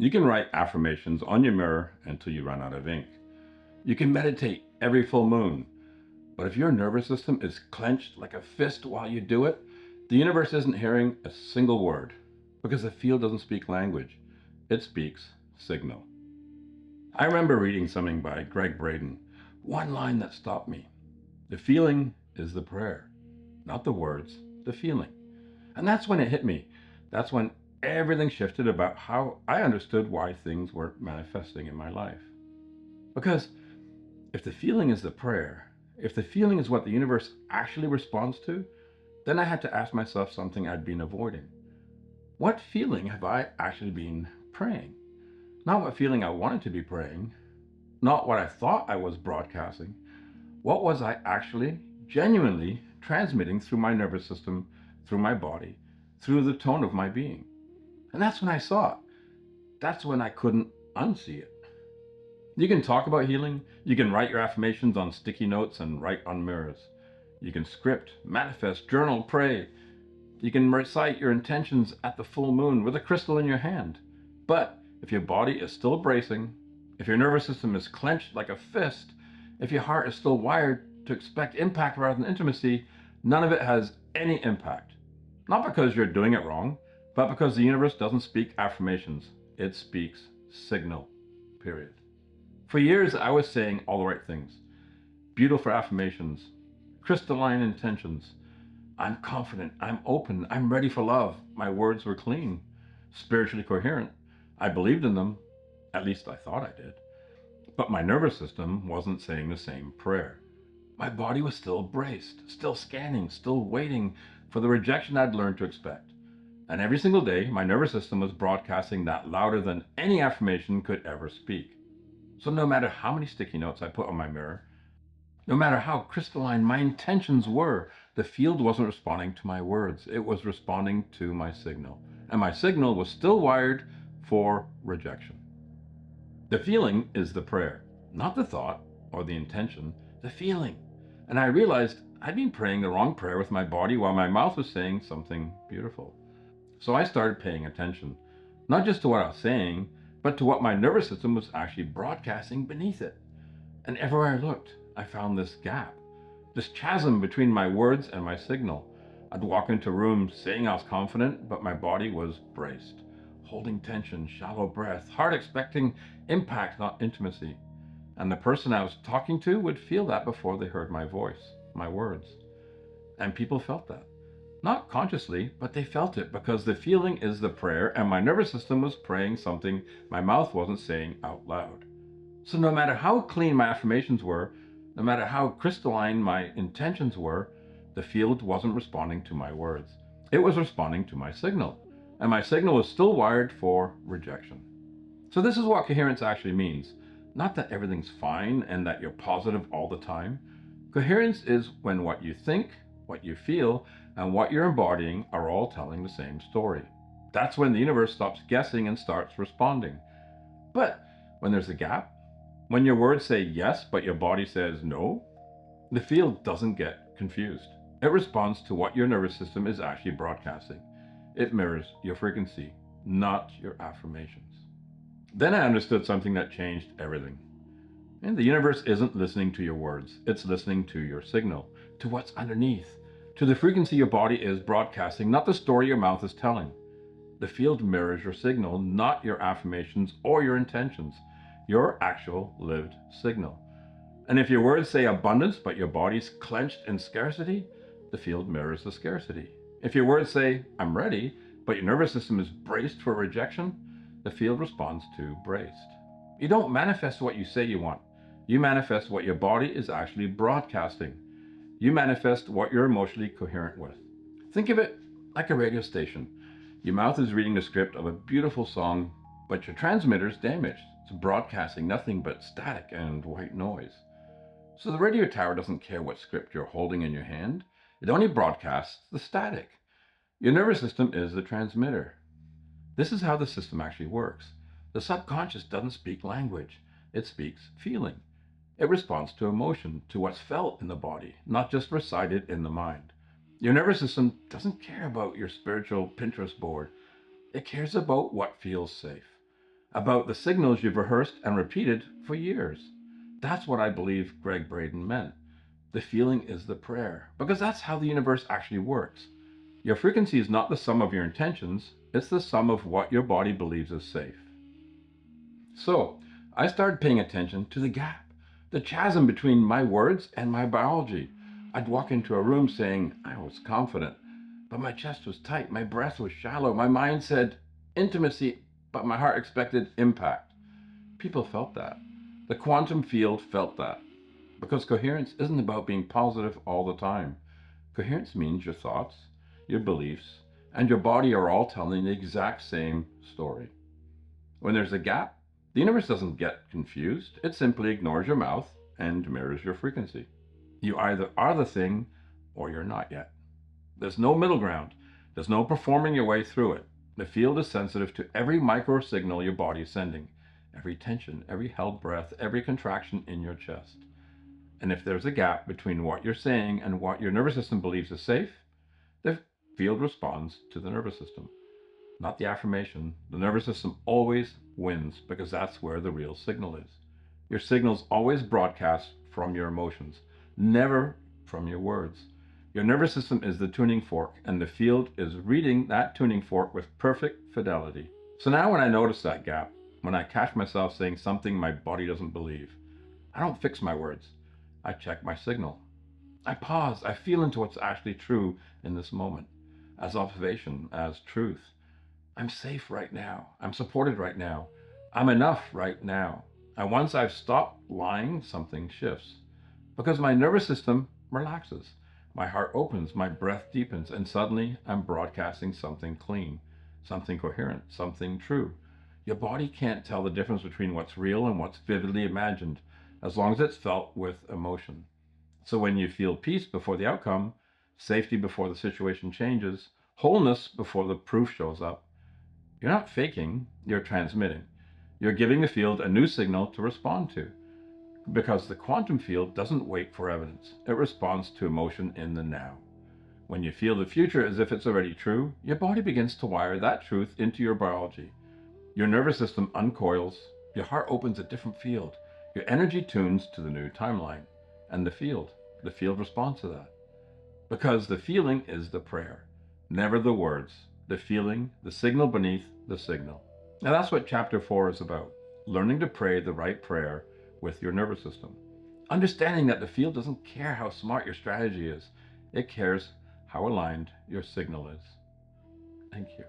You can write affirmations on your mirror until you run out of ink. You can meditate every full moon. But if your nervous system is clenched like a fist while you do it, the universe isn't hearing a single word because the field doesn't speak language. It speaks signal. I remember reading something by Gregg Braden, one line that stopped me. The feeling is the prayer, not the words, the feeling. And that's when it hit me. That's when everything shifted about how I understood why things were manifesting in my life. Because if the feeling is the prayer, if the feeling is what the universe actually responds to, then I had to ask myself something I'd been avoiding. What feeling have I actually been praying? Not what feeling I wanted to be praying, not what I thought I was broadcasting. What was I actually, genuinely transmitting through my nervous system, through my body, through the tone of my being? And that's when I saw it. That's when I couldn't unsee it. You can talk about healing. You can write your affirmations on sticky notes and write on mirrors. You can script, manifest, journal, pray. You can recite your intentions at the full moon with a crystal in your hand. But if your body is still bracing, if your nervous system is clenched like a fist, if your heart is still wired to expect impact rather than intimacy, none of it has any impact. Not because you're doing it wrong, but because the universe doesn't speak affirmations. It speaks signal, period. For years, I was saying all the right things. Beautiful affirmations, crystalline intentions. I'm confident, I'm open, I'm ready for love. My words were clean, spiritually coherent. I believed in them, at least I thought I did. But my nervous system wasn't saying the same prayer. My body was still braced, still scanning, still waiting for the rejection I'd learned to expect. And every single day, my nervous system was broadcasting that louder than any affirmation could ever speak. So no matter how many sticky notes I put on my mirror, no matter how crystalline my intentions were, the field wasn't responding to my words. It was responding to my signal. And my signal was still wired for rejection. The feeling is the prayer, not the thought or the intention, the feeling. And I realized I'd been praying the wrong prayer with my body while my mouth was saying something beautiful. So I started paying attention, not just to what I was saying, but to what my nervous system was actually broadcasting beneath it. And everywhere I looked, I found this gap, this chasm between my words and my signal. I'd walk into rooms saying I was confident, but my body was braced, holding tension, shallow breath, heart expecting impact, not intimacy. And the person I was talking to would feel that before they heard my voice, my words. And people felt that. Not consciously, but they felt it because the feeling is the prayer, and my nervous system was praying something my mouth wasn't saying out loud. So no matter how clean my affirmations were, no matter how crystalline my intentions were, the field wasn't responding to my words. It was responding to my signal, and my signal was still wired for rejection. So this is what coherence actually means. Not that everything's fine and that you're positive all the time. Coherence is when what you think, what you feel, and what you're embodying are all telling the same story. That's when the universe stops guessing and starts responding. But when there's a gap, when your words say yes, but your body says no, the field doesn't get confused. It responds to what your nervous system is actually broadcasting. It mirrors your frequency, not your affirmations. Then I understood something that changed everything. And the universe isn't listening to your words. It's listening to your signal, to what's underneath, to the frequency your body is broadcasting, not the story your mouth is telling. The field mirrors your signal, not your affirmations or your intentions, your actual lived signal. And if your words say abundance, but your body's clenched in scarcity, the field mirrors the scarcity. If your words say, I'm ready, but your nervous system is braced for rejection, the field responds to braced. You don't manifest what you say you want. You manifest what your body is actually broadcasting. You manifest what you're emotionally coherent with. Think of it like a radio station. Your mouth is reading the script of a beautiful song, but your transmitter's damaged. It's broadcasting nothing but static and white noise. So the radio tower doesn't care what script you're holding in your hand. It only broadcasts the static. Your nervous system is the transmitter. This is how the system actually works. The subconscious doesn't speak language. It speaks feeling. It responds to emotion, to what's felt in the body, not just recited in the mind. Your nervous system doesn't care about your spiritual Pinterest board. It cares about what feels safe. about the signals you've rehearsed and repeated for years. That's what I believe Gregg Braden meant. The feeling is the prayer, because that's how the universe actually works. Your frequency is not the sum of your intentions, it's the sum of what your body believes is safe. So, I started paying attention to the gap, the chasm between my words and my biology. I'd walk into a room saying I was confident, but my chest was tight, my breath was shallow, my mind said intimacy, but my heart expected impact. People felt that. The quantum field felt that. Because coherence isn't about being positive all the time. Coherence means your thoughts, your beliefs, and your body are all telling the exact same story. When there's a gap, the universe doesn't get confused. It simply ignores your mouth and mirrors your frequency. You either are the thing or you're not yet. There's no middle ground. There's no performing your way through it. The field is sensitive to every micro signal your body is sending, every tension, every held breath, every contraction in your chest. And if there's a gap between what you're saying and what your nervous system believes is safe, the field responds to the nervous system, not the affirmation. The nervous system always wins because that's where the real signal is. Your signals always broadcast from your emotions, never from your words. Your nervous system is the tuning fork, and the field is reading that tuning fork with perfect fidelity. So now when I notice that gap, when I catch myself saying something my body doesn't believe, I don't fix my words. I check my signal. I pause. I feel into what's actually true in this moment, as observation, as truth. I'm safe right now. I'm supported right now. I'm enough right now. And once I've stopped lying, something shifts. Because my nervous system relaxes. My heart opens, my breath deepens, and suddenly I'm broadcasting something clean, something coherent, something true. Your body can't tell the difference between what's real and what's vividly imagined, as long as it's felt with emotion. So when you feel peace before the outcome, safety before the situation changes, wholeness before the proof shows up, you're not faking, you're transmitting. You're giving the field a new signal to respond to. Because the quantum field doesn't wait for evidence, it responds to emotion in the now. When you feel the future as if it's already true, your body begins to wire that truth into your biology. Your nervous system uncoils, your heart opens a different field, your energy tunes to the new timeline. And the field responds to that. Because the feeling is the prayer, never the words. The feeling, the signal beneath the signal. Now that's what chapter 4 is about. Learning to pray the right prayer with your nervous system. Understanding that the field doesn't care how smart your strategy is. It cares how aligned your signal is. Thank you.